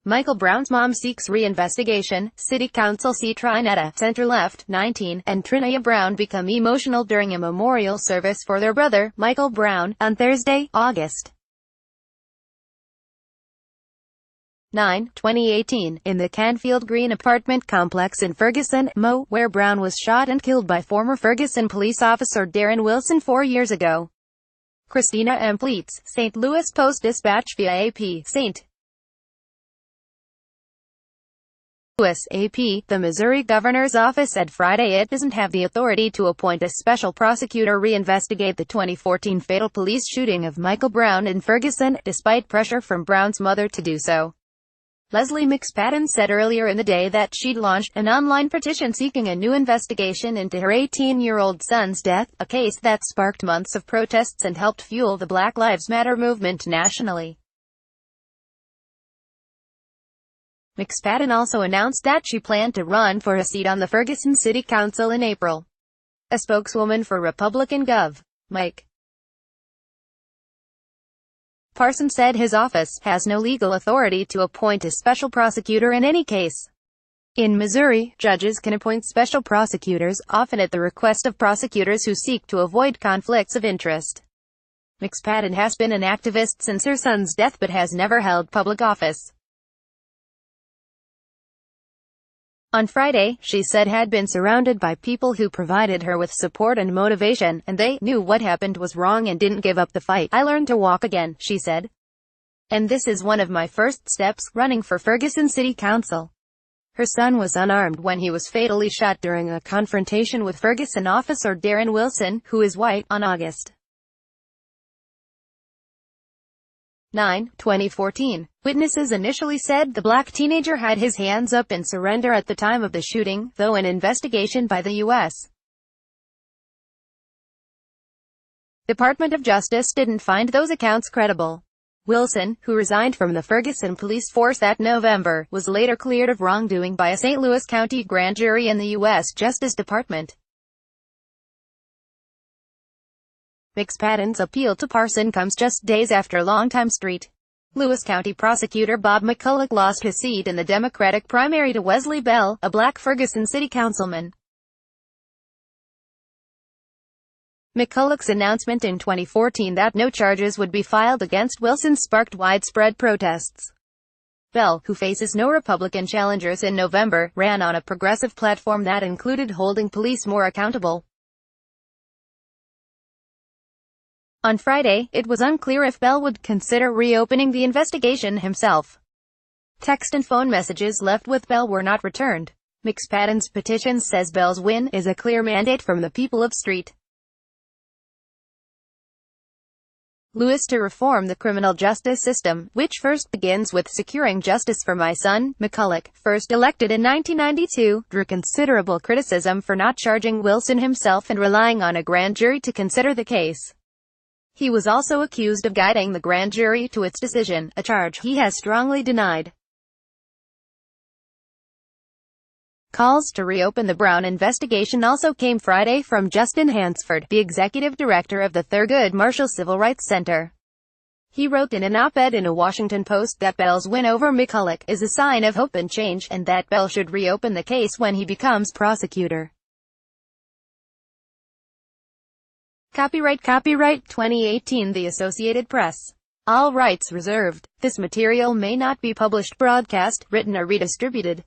Michael Brown's mom seeks reinvestigation. City Council seat Trinetta, center-left, 19, and Trinetta Brown become emotional during a memorial service for their brother, Michael Brown, on Thursday, August 9, 2018, in the Canfield Green apartment complex in Ferguson, Mo, where Brown was shot and killed by former Ferguson police officer Darren Wilson 4 years ago. Christina M. Pleats, St. Louis Post-Dispatch via AP, St. Louis, AP, the Missouri governor's office said Friday it doesn't have the authority to appoint a special prosecutor reinvestigate the 2014 fatal police shooting of Michael Brown in Ferguson, despite pressure from Brown's mother to do so. Leslie McSpadden said earlier in the day that she'd launched an online petition seeking a new investigation into her 18-year-old son's death, a case that sparked months of protests and helped fuel the Black Lives Matter movement nationally. McSpadden also announced that she planned to run for a seat on the Ferguson City Council in April. A spokeswoman for Republican Gov. Mike Parsons said his office has no legal authority to appoint a special prosecutor in any case. In Missouri, judges can appoint special prosecutors, often at the request of prosecutors who seek to avoid conflicts of interest. McSpadden has been an activist since her son's death but has never held public office. On Friday, she said had been surrounded by people who provided her with support and motivation, and they knew what happened was wrong and didn't give up the fight. I learned to walk again, she said. And this is one of my first steps, running for Ferguson City Council. Her son was unarmed when he was fatally shot during a confrontation with Ferguson officer Darren Wilson, who is white, on August 9, 2014. Witnesses initially said the black teenager had his hands up in surrender at the time of the shooting, though an investigation by the U.S. Department of Justice didn't find those accounts credible. Wilson, who resigned from the Ferguson police force that November, was later cleared of wrongdoing by a St. Louis County grand jury in the U.S. Justice Department. McSpadden's appeal to Parsons comes just days after longtime St. Louis County prosecutor Bob McCulloch lost his seat in the Democratic primary to Wesley Bell, a black Ferguson city councilman. McCulloch's announcement in 2014 that no charges would be filed against Wilson sparked widespread protests. Bell, who faces no Republican challengers in November, ran on a progressive platform that included holding police more accountable. On Friday, it was unclear if Bell would consider reopening the investigation himself. Text and phone messages left with Bell were not returned. McSpadden's petition says Bell's win is a clear mandate from the people of St. Louis to reform the criminal justice system, which first begins with securing justice for my son. McCulloch, first elected in 1992, drew considerable criticism for not charging Wilson himself and relying on a grand jury to consider the case. He was also accused of guiding the grand jury to its decision, a charge he has strongly denied. Calls to reopen the Brown investigation also came Friday from Justin Hansford, the executive director of the Thurgood Marshall Civil Rights Center. He wrote in an op-ed in a Washington Post that Bell's win over McCulloch is a sign of hope and change, and that Bell should reopen the case when he becomes prosecutor. Copyright 2018 The Associated Press. All rights reserved. This material may not be published, broadcast, written or redistributed.